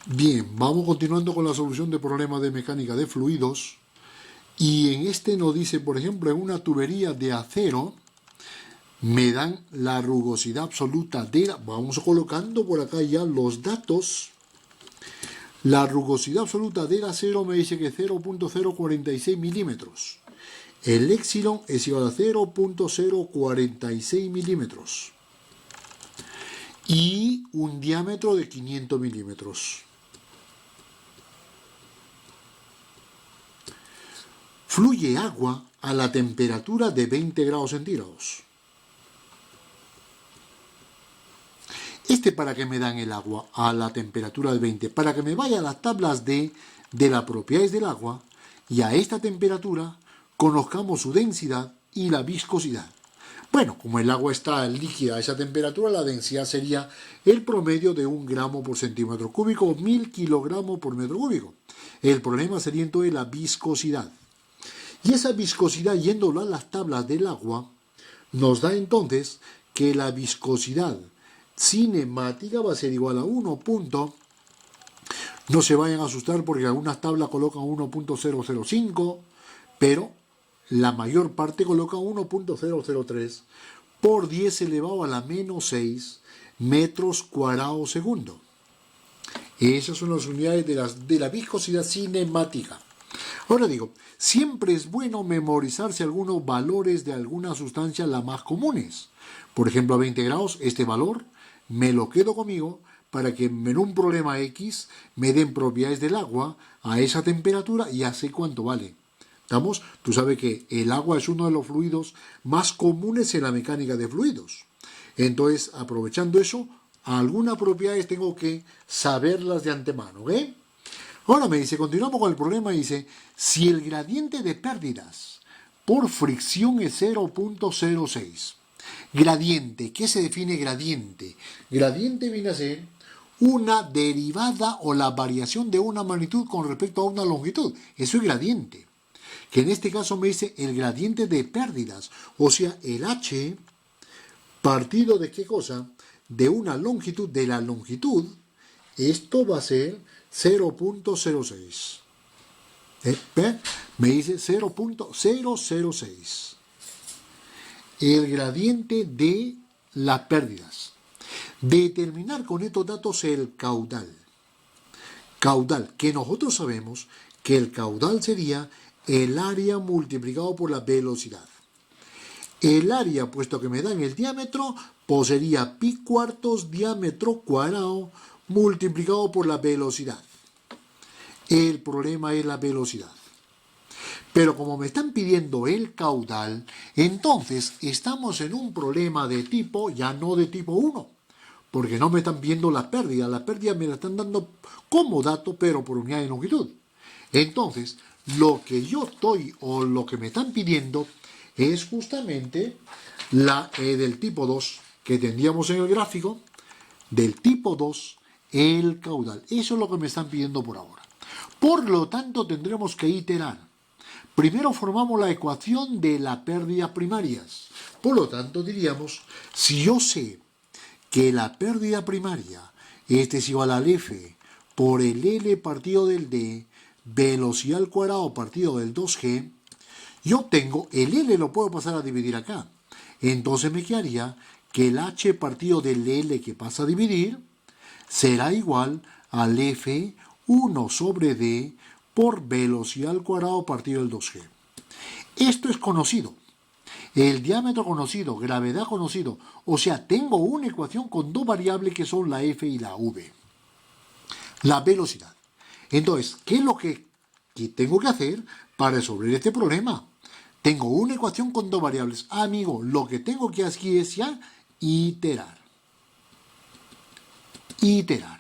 Bien, vamos continuando con la solución de problemas de mecánica de fluidos. Y en este nos dice, por ejemplo, en una tubería de acero, me dan la rugosidad absoluta de la... Vamos colocando por acá ya los datos. La rugosidad absoluta del acero me dice que 0.046 milímetros. El éxilon es igual a 0.046 milímetros. Y un diámetro de 500 milímetros. Fluye agua a la temperatura de 20 grados centígrados. ¿Para qué me dan el agua a la temperatura de 20? Para que me vaya a las tablas de las propiedades del agua y a esta temperatura conozcamos su densidad y la viscosidad. Bueno, como el agua está líquida a esa temperatura, la densidad sería el promedio de 1 gramo por centímetro cúbico o 1000 kilogramos por metro cúbico. El problema sería entonces la viscosidad. Y esa viscosidad, yéndolo a las tablas del agua, nos da entonces que la viscosidad cinemática va a ser igual a 1. No se vayan a asustar porque algunas tablas colocan 1.005, pero la mayor parte coloca 1.003 por 10 elevado a la menos 6 metros cuadrados segundo. Esas son las unidades de la viscosidad cinemática. Ahora digo, siempre es bueno memorizarse algunos valores de alguna sustancia las más comunes. Por ejemplo, a 20 grados, este valor me lo quedo conmigo para que en un problema X me den propiedades del agua a esa temperatura y ya sé cuánto vale. ¿Estamos? Tú sabes que el agua es uno de los fluidos más comunes en la mecánica de fluidos. Entonces, aprovechando eso, algunas propiedades tengo que saberlas de antemano, ¿ok? Ahora me dice, continuamos con el problema y dice, si el gradiente de pérdidas por fricción es 0.06, gradiente, ¿qué se define gradiente? Gradiente viene a ser una derivada o la variación de una magnitud con respecto a una longitud. Eso es gradiente. Que en este caso me dice el gradiente de pérdidas, o sea, el H partido de qué cosa? De una longitud, de la longitud, esto va a ser 0.06. Me dice 0.006. El gradiente de las pérdidas. Determinar con estos datos el caudal. Caudal, que nosotros sabemos que el caudal sería el área multiplicado por la velocidad. El área, puesto que me dan el diámetro, pues sería pi cuartos diámetro cuadrado multiplicado por la velocidad. El problema es la velocidad. Pero como me están pidiendo el caudal, entonces estamos en un problema de tipo, ya no de tipo 1, porque no me están viendo la pérdida me la están dando como dato, pero por unidad de longitud. Entonces, lo que yo estoy, o lo que me están pidiendo, es justamente la del tipo 2, que tendríamos en el gráfico, del tipo 2, el caudal. Eso es lo que me están pidiendo por ahora. Por lo tanto, tendremos que iterar. Primero formamos la ecuación de la pérdida primarias. Por lo tanto, diríamos, si yo sé que la pérdida primaria es igual al F por el L partido del D, velocidad al cuadrado partido del 2G, yo tengo el L, lo puedo pasar a dividir acá. Entonces me quedaría que el H partido del L que pasa a dividir será igual al F 1 sobre D por velocidad al cuadrado partido del 2G. Esto es conocido. El diámetro conocido, gravedad conocido. O sea, tengo una ecuación con dos variables que son la F y la V. La velocidad. Entonces, ¿qué es lo que tengo que hacer para resolver este problema? Tengo una ecuación con dos variables. Amigo, lo que tengo que hacer es ya iterar. Iterar.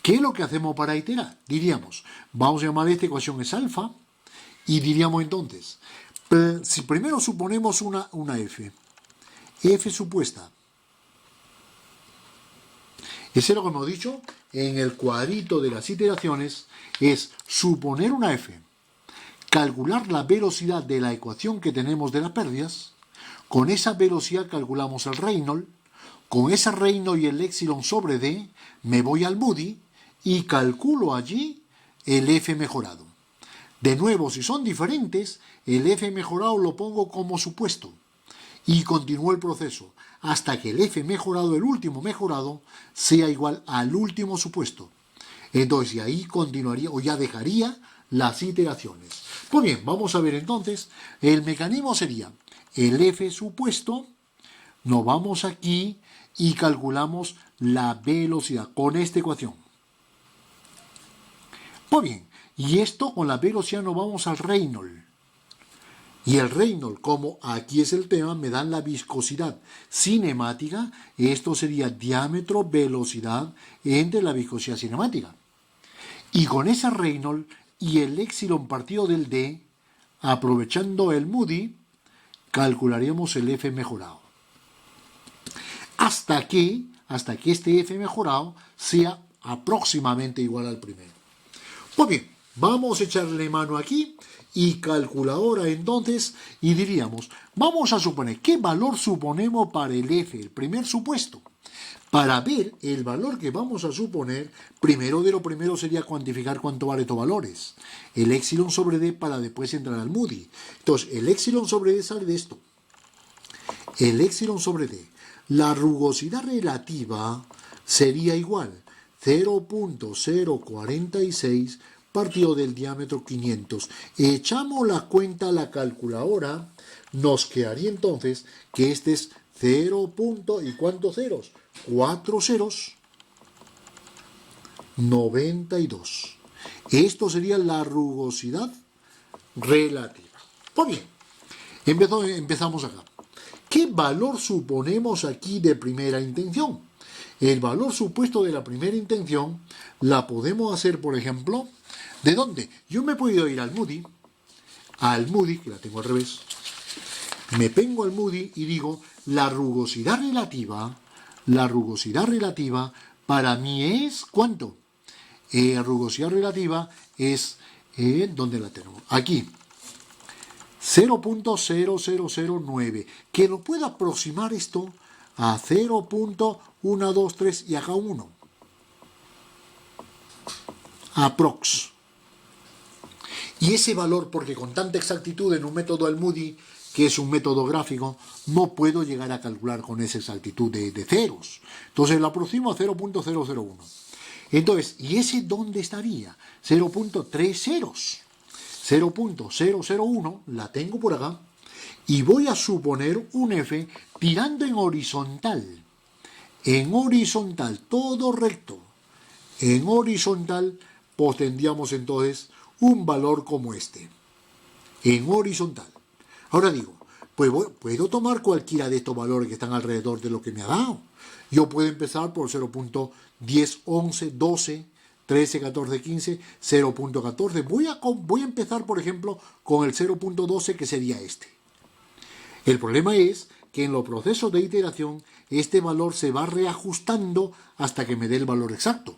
¿Qué es lo que hacemos para iterar? Diríamos, vamos a llamar esta ecuación es alfa, y diríamos entonces, si primero suponemos una F, F supuesta, eso es lo que hemos dicho en el cuadrito de las iteraciones, es suponer una F, calcular la velocidad de la ecuación que tenemos de las pérdidas, con esa velocidad calculamos el Reynolds, con ese Reynolds y el éxilon sobre D, me voy al Moody, y calculo allí el F mejorado. De nuevo, si son diferentes, el F mejorado lo pongo como supuesto y continúo el proceso hasta que el F mejorado, el último mejorado, sea igual al último supuesto. Entonces, y ahí continuaría o ya dejaría las iteraciones. Pues bien, vamos a ver entonces, el mecanismo sería el F supuesto, nos vamos aquí y calculamos la velocidad con esta ecuación. Pues bien, y esto con la velocidad nos vamos al Reynolds. Y el Reynolds, como aquí es el tema, me dan la viscosidad cinemática. Esto sería diámetro, velocidad entre la viscosidad cinemática. Y con ese Reynolds y el épsilon partido del D, aprovechando el Moody, calcularíamos el F mejorado. Hasta que este F mejorado sea aproximadamente igual al primero. Pues bien, vamos a echarle mano aquí y calculadora entonces y diríamos, vamos a suponer, ¿qué valor suponemos para el F, el primer supuesto? Para ver el valor que vamos a suponer, primero de lo primero sería cuantificar cuánto vale estos valores. El épsilon sobre D para después entrar al Moody. Entonces, el épsilon sobre D sale de esto. El épsilon sobre D. La rugosidad relativa sería igual 0.046 partido del diámetro 500. Echamos la cuenta a la calculadora, nos quedaría entonces que este es 0. ¿Y cuántos ceros? 4 ceros. 92. Esto sería la rugosidad relativa. Pues bien, empezamos acá. ¿Qué valor suponemos aquí de primera intención? El valor supuesto de la primera intención la podemos hacer, por ejemplo, ¿de dónde? Yo me he podido ir al Moody, que la tengo al revés. Me vengo al Moody y digo, la rugosidad relativa para mí es, ¿cuánto? Rugosidad relativa es, ¿dónde la tenemos? Aquí, 0.0009, que lo puedo aproximar esto a 0.123 y acá 1. Aprox. Y ese valor, porque con tanta exactitud en un método al Moody, que es un método gráfico, no puedo llegar a calcular con esa exactitud de ceros. Entonces lo aproximo a 0.001. Entonces, ¿y ese dónde estaría? 0.3 ceros. 0.001, la tengo por acá, y voy a suponer un F tirando en horizontal. En horizontal, todo recto. En horizontal, pues tendríamos entonces un valor como este. En horizontal. Ahora digo, pues puedo tomar cualquiera de estos valores que están alrededor de lo que me ha dado. Yo puedo empezar por 0.10, 11, 12, 13, 14, 15, 0.14. Voy a empezar, por ejemplo, con el 0.12, que sería este. El problema es que en los procesos de iteración, este valor se va reajustando hasta que me dé el valor exacto.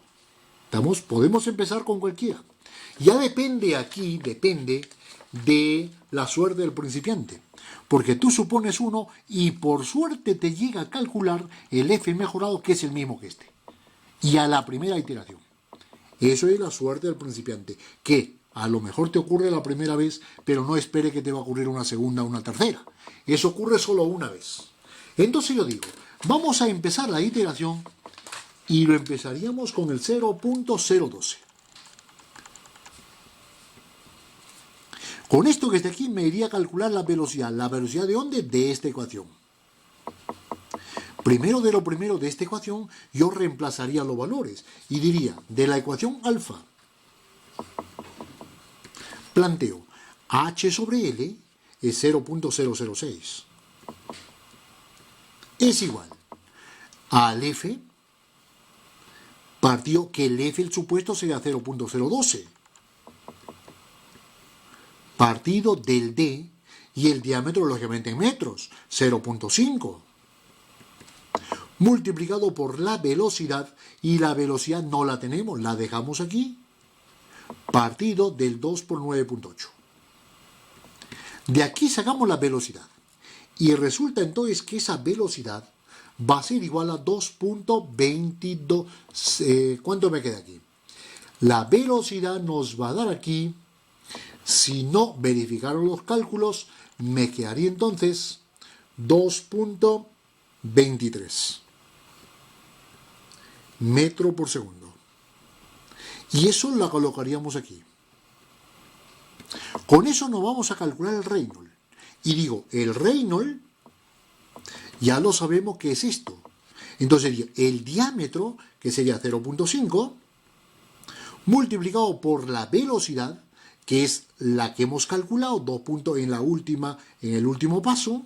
Podemos empezar con cualquiera. Ya depende de la suerte del principiante. Porque tú supones uno y por suerte te llega a calcular el F mejorado, que es el mismo que este. Y a la primera iteración. Eso es la suerte del principiante, que a lo mejor te ocurre la primera vez, pero no espere que te va a ocurrir una segunda o una tercera. Eso ocurre solo una vez. Entonces yo digo, vamos a empezar la iteración y lo empezaríamos con el 0.012. Con esto que está aquí me iría a calcular la velocidad. ¿La velocidad de dónde? De esta ecuación. Primero de lo primero de esta ecuación, yo reemplazaría los valores y diría, de la ecuación alfa, planteo, h sobre L es 0.006. Es igual al F, partido que el F, el supuesto, sería 0.012. Partido del D y el diámetro, lógicamente, en metros, 0.5. Multiplicado por la velocidad, y la velocidad no la tenemos, la dejamos aquí, partido del 2 por 9.8. De aquí sacamos la velocidad, y resulta entonces que esa velocidad va a ser igual a 2.22, ¿cuánto me queda aquí? La velocidad nos va a dar aquí, si no verificaron los cálculos, me quedaría entonces 2.23 metro por segundo. Y eso la colocaríamos aquí. Con eso nos vamos a calcular el Reynolds. Y digo, el Reynolds ya lo sabemos que es esto. Entonces sería el diámetro, que sería 0.5, multiplicado por la velocidad, que es la que hemos calculado, 2 puntos en el último paso,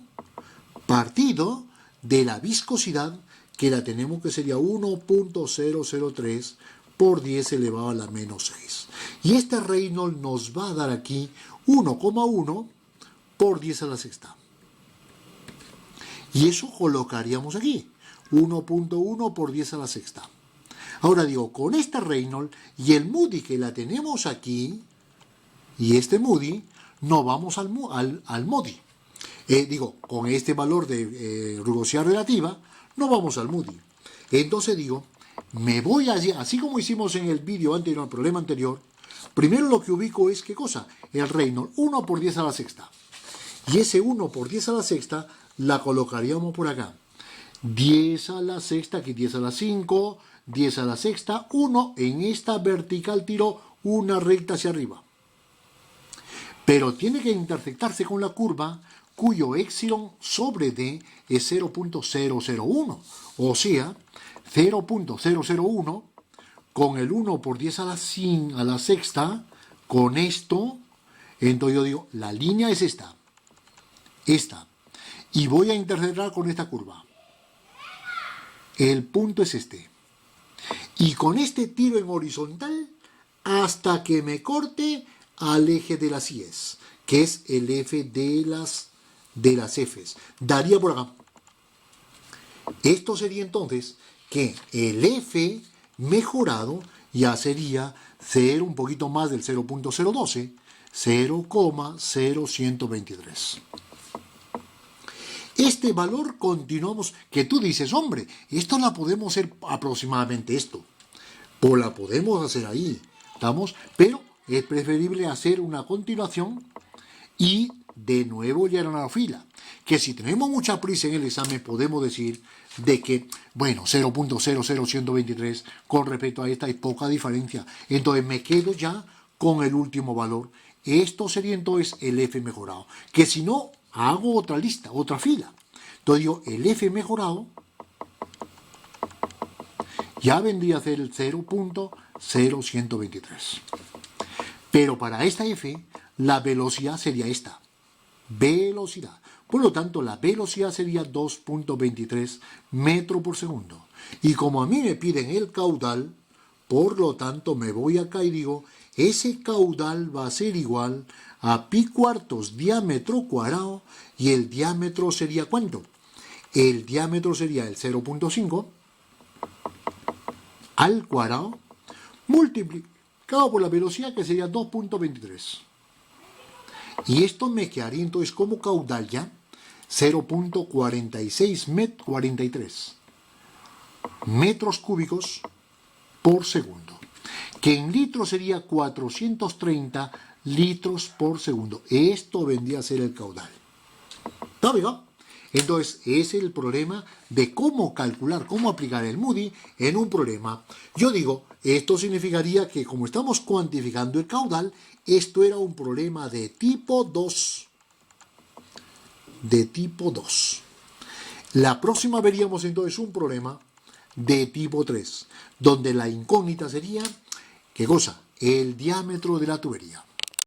partido de la viscosidad, que la tenemos que sería 1.003 por 10 elevado a la menos 6. Y este Reynolds nos va a dar aquí 1,1 por 10 a la sexta. Y eso colocaríamos aquí, 1.1 por 10 a la sexta. Ahora digo, con este Reynolds y el Moody que la tenemos aquí, y este Moody, no vamos al Moody. Con este valor de rugosidad relativa, no vamos al Moody. Entonces digo, me voy allí, así como hicimos en el vídeo anterior, el problema anterior, primero lo que ubico es, ¿qué cosa? El Reynolds, 1 por 10 a la sexta. Y ese 1 por 10 a la sexta la colocaríamos por acá. 10 a la sexta, aquí 10 a la 5, 10 a la sexta, 1, en esta vertical tiro una recta hacia arriba. Pero tiene que intersectarse con la curva cuyo épsilon sobre d es 0.001. O sea, 0.001 con el 1 por 10 a la sexta, con esto, entonces yo digo, la línea es esta. Y voy a intersectar con esta curva. El punto es este. Y con este tiro en horizontal hasta que me corte al eje de las I's, que es el F de las F's. Daría por acá. Esto sería entonces que el F mejorado ya sería 0, un poquito más del 0.012, 0,0123. Este valor continuamos, que tú dices, hombre, esto la podemos hacer aproximadamente esto. Pues la podemos hacer ahí, ¿estamos? Pero es preferible hacer una continuación y de nuevo llenar la fila. Que si tenemos mucha prisa en el examen podemos decir de que, bueno, 0.00123 con respecto a esta hay poca diferencia. Entonces me quedo ya con el último valor. Esto sería entonces el F mejorado. Que si no, hago otra lista, otra fila. Entonces digo, el F mejorado ya vendría a ser el 0.0123. Pero para esta F, la velocidad sería esta. Velocidad. Por lo tanto, la velocidad sería 2.23 metros por segundo. Y como a mí me piden el caudal, por lo tanto me voy acá y digo, ese caudal va a ser igual a pi cuartos diámetro cuadrado, y el diámetro sería ¿cuánto? El diámetro sería el 0.5 al cuadrado multiplicado por la velocidad, que sería 2.23. Y esto me quedaría entonces como caudal ya 0.43 metros cúbicos por segundo, que en litros sería 430 litros por segundo. Esto vendría a ser el caudal. ¿Está bien? Entonces, ese es el problema de cómo calcular, cómo aplicar el Moody en un problema. Yo digo, esto significaría que como estamos cuantificando el caudal, esto era un problema de tipo 2. De tipo 2. La próxima veríamos entonces un problema de tipo 3, donde la incógnita sería, ¿qué cosa? El diámetro de la tubería.